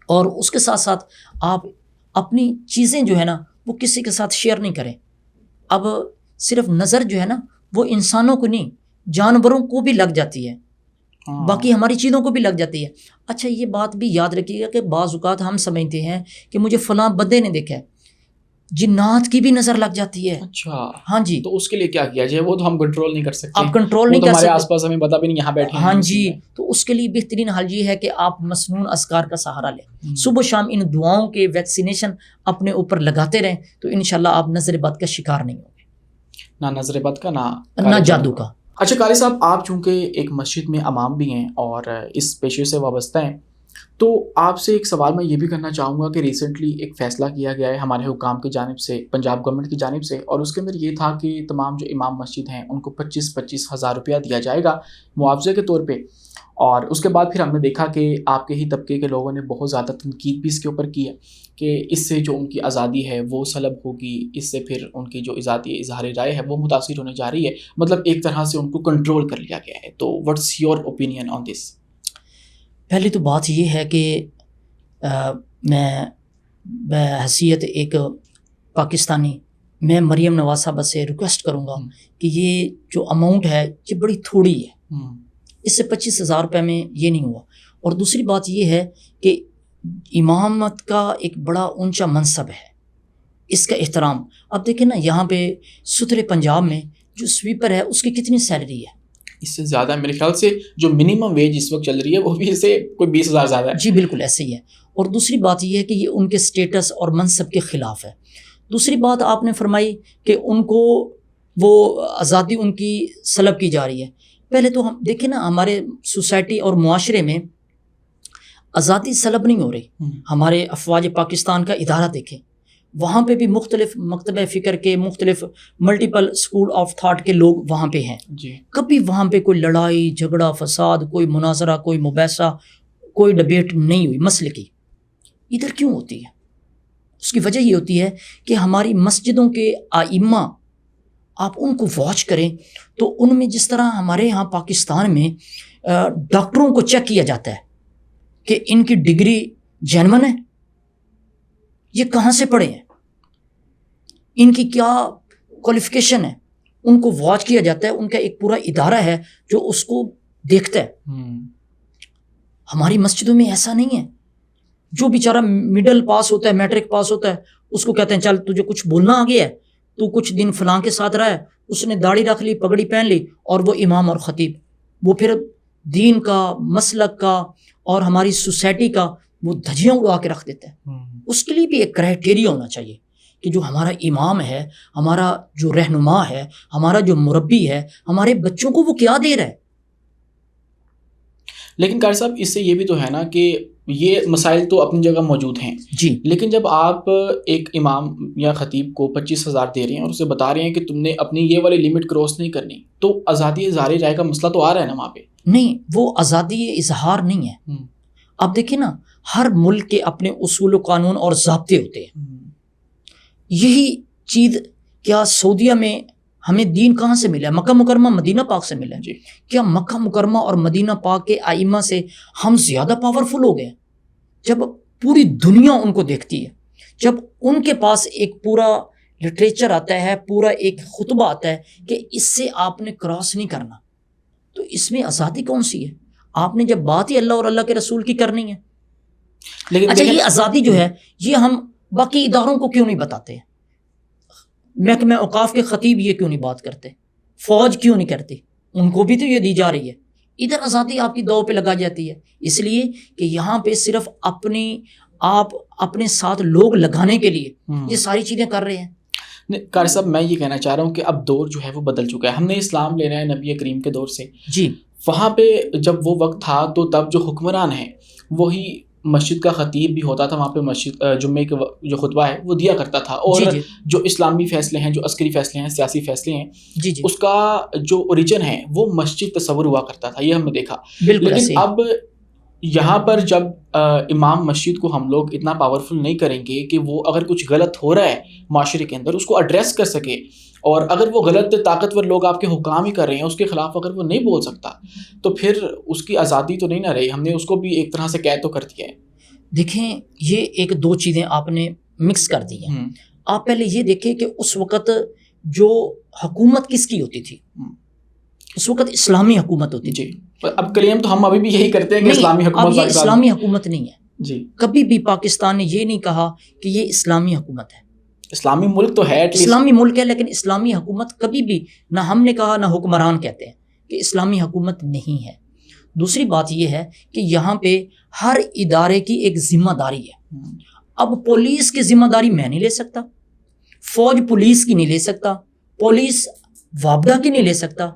اور اس کے ساتھ ساتھ آپ اپنی چیزیں جو ہے نا وہ کسی کے ساتھ شیئر نہیں کریں. اب صرف نظر جو ہے نا وہ انسانوں کو نہیں جانوروں کو بھی لگ جاتی ہے, باقی ہماری چیزوں کو بھی لگ جاتی ہے. اچھا یہ بات بھی یاد رکھیے گا کہ بعض اوقات ہم سمجھتے ہیں کہ مجھے فلاں بندے نے دیکھا ہے, جنات کی بھی نظر لگ جاتی ہے. اچھا ہاں جی, تو اس کے لیے کیا کیا جائے؟ وہ تو ہم کنٹرول نہیں کر سکتے, آپ کنٹرول نہیں کر ہمارے سکتے, آس پاس ہمیں پتہ بھی نہیں یہاں بیٹھے ہیں. ہاں جی, تو اس کے لیے بہترین حل یہ ہے کہ آپ مسنون اذکار کا سہارا لیں. صبح شام ان دعاؤں کے ویکسینیشن اپنے اوپر لگاتے رہیں تو انشاءاللہ آپ نظر بد کا شکار نہیں ہوں گے, نہ نظر بد کا نہ جادو کا. اچھا قاری صاحب, آپ چونکہ ایک مسجد میں امام بھی ہیں اور اس پیشے سے وابستہ ہیں, تو آپ سے ایک سوال میں یہ بھی کرنا چاہوں گا کہ ریسنٹلی ایک فیصلہ کیا گیا ہے ہمارے حکام کی جانب سے, پنجاب گورنمنٹ کی جانب سے, اور اس کے اندر یہ تھا کہ تمام جو امام مسجد ہیں ان کو 25-25 ہزار روپیہ دیا جائے گا معاوضے کے طور پہ. اور اس کے بعد پھر ہم نے دیکھا کہ آپ کے ہی طبقے کے لوگوں نے بہت زیادہ تنقید بھی اس کے اوپر کی ہے کہ اس سے جو ان کی آزادی ہے وہ سلب ہوگی, اس سے پھر ان کی جو آزادی اظہار رائے ہے وہ متاثر ہونے جا رہی ہے, مطلب ایک طرح سے ان کو کنٹرول کر لیا گیا ہے. تو واٹس یور اوپینین آن دس؟ پہلی تو بات یہ ہے کہ میں بحیثیت ایک پاکستانی میں مریم نواز صاحبہ سے ریکویسٹ کروں گا کہ یہ جو اماؤنٹ ہے یہ بڑی تھوڑی ہے, اس سے 25,000 روپے میں یہ نہیں ہوا. اور دوسری بات یہ ہے کہ امامت کا ایک بڑا اونچا منصب ہے, اس کا احترام. اب دیکھیں نا یہاں پہ سترے پنجاب میں جو سویپر ہے اس کی کتنی سیلری ہے؟ اس سے زیادہ میرے خیال سے جو منیمم ویج اس وقت چل رہی ہے وہ بھی اس سے کوئی 20,000 زیادہ ہے. جی بالکل ایسے ہی ہے. اور دوسری بات یہ ہے کہ یہ ان کے سٹیٹس اور منصب کے خلاف ہے. دوسری بات آپ نے فرمائی کہ ان کو وہ آزادی ان کی سلب کی جا رہی ہے. پہلے تو ہم دیکھیں نا ہمارے سوسائٹی اور معاشرے میں آزادی سلب نہیں ہو رہی. ہمارے افواج پاکستان کا ادارہ دیکھیں, وہاں پہ بھی مختلف مکتبہ فکر کے مختلف ملٹیپل اسکول آف تھاٹ کے لوگ وہاں پہ ہیں. کبھی وہاں پہ کوئی لڑائی جھگڑا فساد, کوئی مناظرہ, کوئی مباحثہ, کوئی ڈبیٹ نہیں ہوئی مسئلے کی. ادھر کیوں ہوتی ہے؟ اس کی وجہ یہ ہوتی ہے کہ ہماری مسجدوں کے ائمہ آپ ان کو واچ کریں تو ان میں جس طرح ہمارے یہاں پاکستان میں ڈاکٹروں کو چیک کیا جاتا ہے کہ ان کی ڈگری جینون ہے, یہ کہاں سے پڑھے ہیں, ان کی کیا کوالیفیکیشن ہے, ان کو واچ کیا جاتا ہے. ان کا ایک پورا ادارہ ہے جو اس کو دیکھتا ہے. ہماری مسجدوں میں ایسا نہیں ہے. جو بیچارہ مڈل پاس ہوتا ہے, میٹرک پاس ہوتا ہے, اس کو کہتے ہیں چل تجھے کچھ بولنا آ گیا ہے, تو کچھ دن فلاں کے ساتھ رہا ہے, اس نے داڑھی رکھ لی, پگڑی پہن لی, اور وہ امام اور خطیب, وہ پھر دین کا, مسلک کا اور ہماری سوسائٹی کا وہ دھجیاں اڑا کے رکھ دیتا ہے. اس کے لیے بھی ایک کرائٹیریا ہونا چاہیے کہ جو ہمارا امام ہے, ہمارا جو رہنما ہے, ہمارا جو مربی ہے, ہمارے بچوں کو وہ کیا دے رہا ہے. لیکن قاری صاحب اس سے یہ بھی تو ہے نا کہ یہ مسائل تو اپنی جگہ موجود ہیں جی, لیکن جب آپ ایک امام یا خطیب کو 25,000 دے رہے ہیں اور اسے بتا رہے ہیں کہ تم نے اپنی یہ والی لمٹ کراس نہیں کرنی, تو آزادی اظہار رائے کا مسئلہ تو آ رہا ہے نا وہاں پہ. نہیں, وہ آزادی اظہار نہیں ہے. آپ دیکھیں نا ہر ملک کے اپنے اصول و قانون اور ضابطے ہوتے ہیں. یہی چیز کیا سعودیہ میں ہمیں دین کہاں سے ملا؟ مکہ مکرمہ مدینہ پاک سے ملا. کیا مکہ مکرمہ اور مدینہ پاک کے ائمہ سے ہم زیادہ پاورفل ہو گئے؟ جب پوری دنیا ان کو دیکھتی ہے, جب ان کے پاس ایک پورا لٹریچر آتا ہے, پورا ایک خطبہ آتا ہے کہ اس سے آپ نے کراس نہیں کرنا, تو اس میں آزادی کون سی ہے؟ آپ نے جب بات ہی اللہ اور اللہ کے رسول کی کرنی ہے. اچھا یہ آزادی جو ہے یہ ہم باقی اداروں کو کیوں نہیں بتاتے ہیں؟ محکمہ اوقاف کے خطیب یہ کیوں نہیں بات کرتے؟ فوج کیوں نہیں کرتی؟ ان کو بھی تو یہ دی جا رہی ہے. ادھر آزادی آپ کی دو پہ لگا جاتی ہے, اس لیے کہ یہاں پہ صرف آپ اپنے ساتھ لوگ لگانے کے لیے یہ ساری چیزیں کر رہے ہیں. قاری صاحب میں یہ کہنا چاہ رہا ہوں کہ اب دور جو ہے وہ بدل چکا ہے. ہم نے اسلام لینا ہے نبی کریم کے دور سے. جی, وہاں پہ جب وہ وقت تھا تو تب جو حکمران ہیں وہی مسجد کا خطیب بھی ہوتا تھا وہاں پہ، مسجد جمعے کے جو خطبہ ہے وہ دیا کرتا تھا، اور جی جو اسلامی فیصلے ہیں، جو عسکری فیصلے ہیں، سیاسی فیصلے ہیں، جی اس کا جو اوریجن ہے وہ مسجد تصور ہوا کرتا تھا، یہ ہم نے دیکھا۔ بالکل ایسے لیکن اب یہاں پر جب امام مسجد کو ہم لوگ اتنا پاورفل نہیں کریں گے کہ وہ اگر کچھ غلط ہو رہا ہے معاشرے کے اندر اس کو ایڈریس کر سکے، اور اگر وہ غلط طاقتور لوگ آپ کے حکام ہی کر رہے ہیں اس کے خلاف اگر وہ نہیں بول سکتا تو پھر اس کی آزادی تو نہیں نہ رہی، ہم نے اس کو بھی ایک طرح سے قید تو کر دیا ہے۔ دیکھیں یہ ایک دو چیزیں آپ نے مکس کر دی ہیں۔ آپ پہلے یہ دیکھیں کہ اس وقت جو حکومت کس کی ہوتی تھی، اس وقت اسلامی حکومت ہوتی تھی۔ جی، اب کلیم تو ہم ابھی بھی یہی کرتے ہیں کہ اسلامی حکومت، اب یہ اسلامی حکومت نہیں ہے۔ جی، کبھی بھی پاکستان نے یہ نہیں کہا کہ یہ اسلامی حکومت ہے۔ اسلامی ملک تو ہے، اسلامی ملک ہے، لیکن اسلامی حکومت کبھی بھی نہ ہم نے کہا، نہ حکمران کہتے ہیں کہ اسلامی حکومت نہیں ہے۔ دوسری بات یہ ہے کہ یہاں پہ ہر ادارے کی ایک ذمہ داری ہے۔ اب پولیس کی ذمہ داری میں نہیں لے سکتا، فوج پولیس کی نہیں لے سکتا، پولیس وابڈا کی نہیں لے سکتا،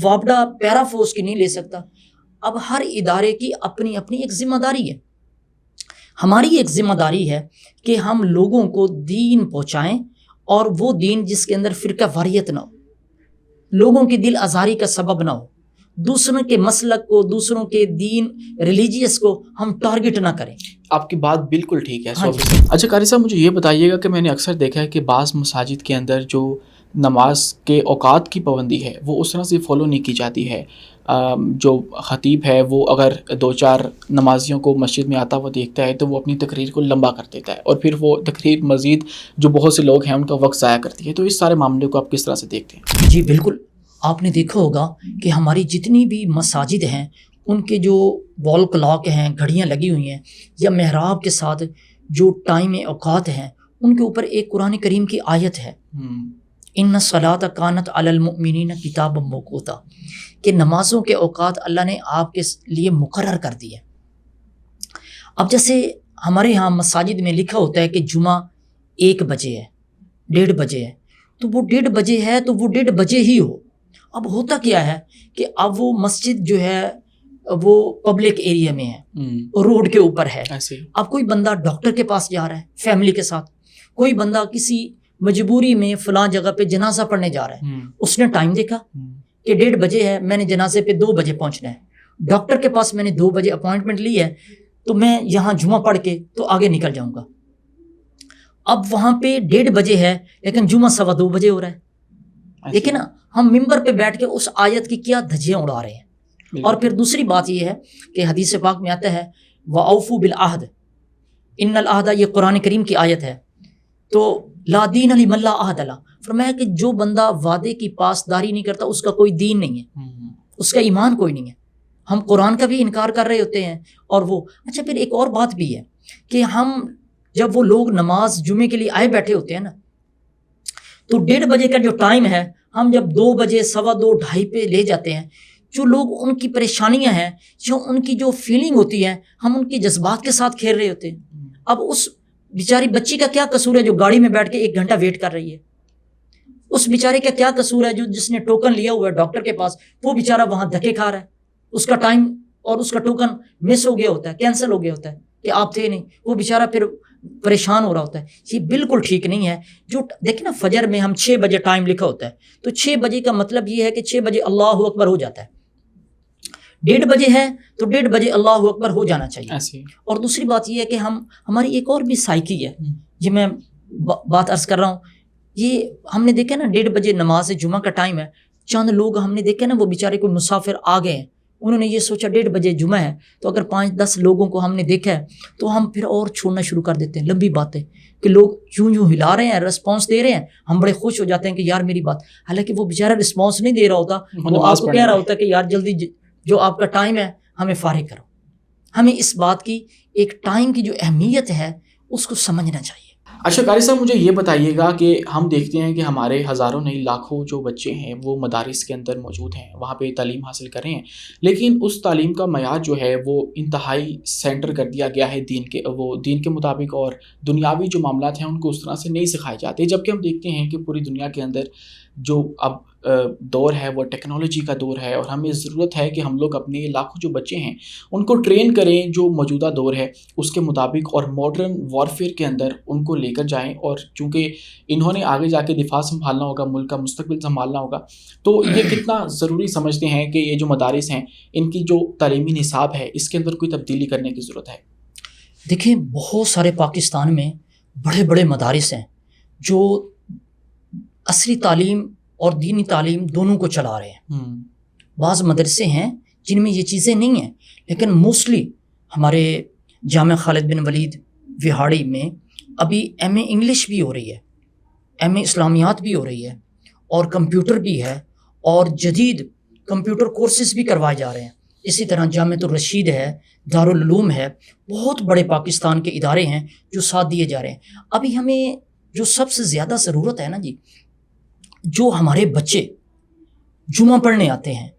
وابڈا پیرا فورس کی نہیں لے سکتا۔ اب ہر ادارے کی اپنی اپنی ایک ذمہ داری ہے۔ ہماری ایک ذمہ داری ہے کہ ہم لوگوں کو دین پہنچائیں، اور وہ دین جس کے اندر فرقہ واریت نہ ہو، لوگوں کی دل آزاری کا سبب نہ ہو، دوسروں کے مسلک کو، دوسروں کے دین ریلیجیس کو ہم ٹارگٹ نہ کریں۔ آپ کی بات بالکل ٹھیک ہے۔ اچھا قاری صاحب، مجھے یہ بتائیے گا کہ میں نے اکثر دیکھا ہے کہ بعض مساجد کے اندر جو نماز کے اوقات کی پابندی ہے وہ اس طرح سے فالو نہیں کی جاتی ہے۔ جو خطیب ہے وہ اگر 2-4 نمازیوں کو مسجد میں آتا ہوا دیکھتا ہے تو وہ اپنی تقریر کو لمبا کر دیتا ہے، اور پھر وہ تقریر مزید جو بہت سے لوگ ہیں ان کا وقت ضائع کرتی ہے۔ تو اس سارے معاملے کو آپ کس طرح سے دیکھتے ہیں؟ جی بالکل، آپ نے دیکھا ہوگا کہ ہماری جتنی بھی مساجد ہیں ان کے جو وال کلاک ہیں، گھڑیاں لگی ہوئی ہیں، یا محراب کے ساتھ جو ٹائم اوقات ہیں، ان کے اوپر ایک قرآن کریم کی آیت ہے، ان الصلاۃ کانت علی المؤمنین کتابا موقوتا، کہ نمازوں کے اوقات اللہ نے آپ کے لیے مقرر کر دیے۔ اب جیسے ہمارے ہاں مساجد میں لکھا ہوتا ہے کہ جمعہ 1 بجے ہے، 1:30 بجے ہے، تو وہ 1:30 بجے ہے تو وہ 1:30 بجے ہی ہو۔ اب ہوتا کیا ہے کہ اب وہ مسجد جو ہے وہ پبلک ایریا میں ہے، روڈ کے اوپر ہے۔ اب کوئی بندہ ڈاکٹر کے پاس جا رہا ہے فیملی کے ساتھ، کوئی بندہ کسی مجبوری میں فلاں جگہ پہ جنازہ پڑھنے جا رہا ہے، اس نے ٹائم دیکھا کہ 1:30 بجے ہے، میں نے جنازے پہ 2 بجے پہنچنا ہے، ڈاکٹر کے پاس میں نے 2 بجے اپوائنٹمنٹ لی ہے، تو میں یہاں جمعہ پڑھ کے تو آگے نکل جاؤں گا۔ اب وہاں پہ 1:30 بجے ہے لیکن جمعہ 2:15 بجے ہو رہا ہے۔ دیکھیں نا، ہم ممبر پہ بیٹھ کے اس آیت کی کیا دھجیاں اڑا رہے ہیں۔ اور پھر دوسری بات یہ ہے کہ حدیث پاک میں آتا ہے وَأَوْفُوا بِالْعَهْدِ، ان العہد، یہ قرآن کریم کی آیت ہے، تو لا دین لمن لا عہد لہ، فرمایا کہ جو بندہ وعدے کی پاسداری نہیں کرتا اس کا کوئی دین نہیں ہے، اس کا ایمان کوئی نہیں ہے۔ ہم قرآن کا بھی انکار کر رہے ہوتے ہیں، اور وہ اچھا پھر ایک اور بات بھی ہے کہ ہم جب وہ لوگ نماز جمعے کے لیے آئے بیٹھے ہوتے ہیں نا، تو 1:30 بجے کا جو ٹائم ہے، ہم جب 2 بجے 2:15 2:30 پہ لے جاتے ہیں، جو لوگ ان کی پریشانیاں ہیں، جو ان کی جو فیلنگ ہوتی ہے، ہم ان کے جذبات کے ساتھ کھیل رہے ہوتے ہیں۔ اب اس بیچاری بچی کا کیا قصور ہے جو گاڑی میں بیٹھ کے 1 گھنٹہ ویٹ کر رہی ہے؟ اس بیچارے کا کیا قصور ہے جو جس نے ٹوکن لیا ہوا ہے ڈاکٹر کے پاس، وہ بیچارہ وہاں دھکے کھا رہا ہے، اس کا ٹائم اور اس کا ٹوکن مس ہو گیا ہوتا ہے، کینسل ہو گیا ہوتا ہے کہ آپ تھے نہیں، وہ بیچارہ پھر پریشان ہو رہا ہوتا ہے۔ یہ بالکل ٹھیک نہیں ہے۔ جو دیکھیں نا، فجر میں ہم 6 بجے ٹائم لکھا ہوتا ہے، تو 6 بجے کا مطلب یہ ہے کہ 6 بجے اللہ اکبر ہو جاتا ہے، 1:30 بجے ہے تو 1:30 بجے اللہ اکبر ہو جانا چاہیے۔ اور دوسری بات یہ ہے کہ ہماری ایک اور بھی سائیکی ہے، یہ میں بات عرض کر رہا ہوں، یہ ہم نے دیکھا نا 1:30 بجے نماز جمعہ کا ٹائم ہے، چند لوگ ہم نے دیکھا نا وہ بیچارے کوئی مسافر آ گئے ہیں، انہوں نے یہ سوچا 1:30 بجے جمعہ ہے، تو اگر 5-10 لوگوں کو ہم نے دیکھا ہے تو ہم پھر اور چھوڑنا شروع کر دیتے ہیں۔ لمبی باتیں کہ لوگ یوں ہلا رہے ہیں، رسپانس دے رہے ہیں، ہم بڑے خوش ہو جاتے ہیں کہ یار میری بات، حالانکہ وہ بیچارہ رسپانس نہیں دے رہا ہوتا، وہ آپ کو کہہ رہا ہوتا ہے کہ یار جلدی جو آپ کا ٹائم ہے ہمیں فارغ کرو۔ ہمیں اس بات کی ایک ٹائم کی جو اہمیت ہے اس کو سمجھنا چاہیے۔ اچھا قاری صاحب، مجھے یہ بتائیے گا کہ ہم دیکھتے ہیں کہ ہمارے ہزاروں نہیں لاکھوں جو بچے ہیں وہ مدارس کے اندر موجود ہیں، وہاں پہ تعلیم حاصل کر رہے ہیں، لیکن اس تعلیم کا معیار جو ہے وہ انتہائی سینٹر کر دیا گیا ہے دین کے مطابق، اور دنیاوی جو معاملات ہیں ان کو اس طرح سے نہیں سکھائے جاتے، جبکہ ہم دیکھتے ہیں کہ پوری دنیا کے اندر جو اب دور ہے وہ ٹیکنالوجی کا دور ہے، اور ہمیں ضرورت ہے کہ ہم لوگ اپنے لاکھوں جو بچے ہیں ان کو ٹرین کریں جو موجودہ دور ہے اس کے مطابق، اور ماڈرن وارفیئر کے اندر ان کو لے کر جائیں. اور چونکہ انہوں نے آگے جا کے دفاع سنبھالنا ہوگا، ملک کا مستقبل سنبھالنا ہوگا، تو یہ کتنا ضروری سمجھتے ہیں کہ یہ جو مدارس ہیں ان کی جو تعلیمی نصاب ہے اس کے اندر کوئی تبدیلی کرنے کی ضرورت ہے؟ دیکھیں بہت سارے پاکستان میں بڑے بڑے مدارس ہیں جو عصری تعلیم اور دینی تعلیم دونوں کو چلا رہے ہیں. بعض مدرسے ہیں جن میں یہ چیزیں نہیں ہیں، لیکن موسٹلی ہمارے جامعہ خالد بن ولید وہاڑی میں ابھی ایم اے انگلش بھی ہو رہی ہے، ایم اے اسلامیات بھی ہو رہی ہے، اور کمپیوٹر بھی ہے، اور جدید کمپیوٹر کورسز بھی کروائے جا رہے ہیں. اسی طرح جامعۃ الرشید ہے، دارالعلوم ہے، بہت بڑے پاکستان کے ادارے ہیں جو ساتھ دیے جا رہے ہیں. ابھی ہمیں جو سب سے زیادہ ضرورت ہے نا جی، جو ہمارے بچے جمعہ پڑھنے آتے ہیں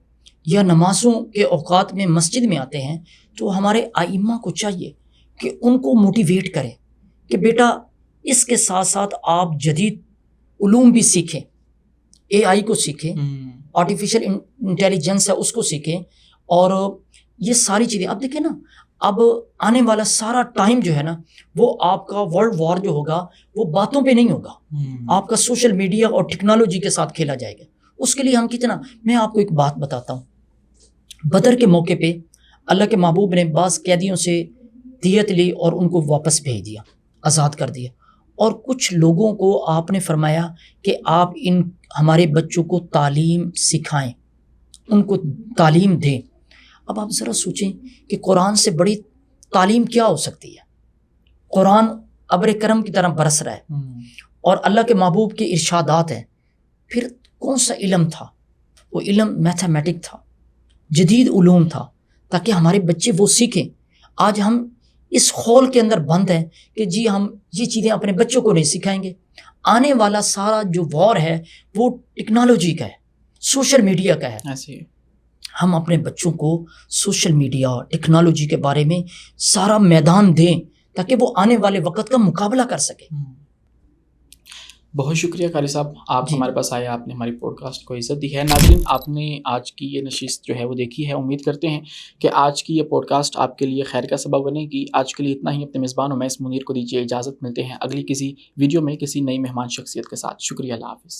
یا نمازوں کے اوقات میں مسجد میں آتے ہیں، تو ہمارے ائمہ کو چاہیے کہ ان کو موٹیویٹ کریں کہ بیٹا اس کے ساتھ ساتھ آپ جدید علوم بھی سیکھیں، اے آئی کو سیکھیں، آرٹیفیشل انٹیلیجنس ہے اس کو سیکھیں، اور یہ ساری چیزیں. اب دیکھیں نا، اب آنے والا سارا ٹائم جو ہے نا وہ آپ کا ورلڈ وار جو ہوگا وہ باتوں پہ نہیں ہوگا، آپ کا سوشل میڈیا اور ٹیکنالوجی کے ساتھ کھیلا جائے گا. اس کے لیے ہم کتنا، میں آپ کو ایک بات بتاتا ہوں. بدر کے موقع پہ اللہ کے محبوب نے بعض قیدیوں سے دیت لی اور ان کو واپس بھیج دیا، آزاد کر دیا، اور کچھ لوگوں کو آپ نے فرمایا کہ آپ ہمارے بچوں کو تعلیم سکھائیں، ان کو تعلیم دیں. اب آپ ذرا سوچیں کہ قرآن سے بڑی تعلیم کیا ہو سکتی ہے؟ قرآن ابر کرم کی طرح برس رہا ہے، اور اللہ کے محبوب کے ارشادات ہیں. پھر کون سا علم تھا؟ وہ علم میتھمیٹک تھا، جدید علوم تھا، تاکہ ہمارے بچے وہ سیکھیں. آج ہم اس خول کے اندر بند ہیں کہ جی ہم یہ چیزیں اپنے بچوں کو نہیں سکھائیں گے. آنے والا سارا جو وار ہے وہ ٹیکنالوجی کا ہے، سوشل میڈیا کا ہے. ہم اپنے بچوں کو سوشل میڈیا، ٹیکنالوجی کے بارے میں سارا میدان دیں تاکہ وہ آنے والے وقت کا مقابلہ کر سکیں. بہت شکریہ قاری صاحب، آپ ہمارے پاس آئے، آپ نے ہماری پوڈ کاسٹ کو عزت دی ہے. ناظرین، آپ نے آج کی یہ نشست جو ہے وہ دیکھی ہے. امید کرتے ہیں کہ آج کی یہ پوڈ کاسٹ آپ کے لیے خیر کا سبب بنے گی. آج کے لیے اتنا ہی. اپنے میزبان امیس منیر کو دیجیے اجازت. ملتے ہیں اگلی کسی ویڈیو میں کسی نئی مہمان شخصیت کے ساتھ. شکریہ، اللہ حافظ.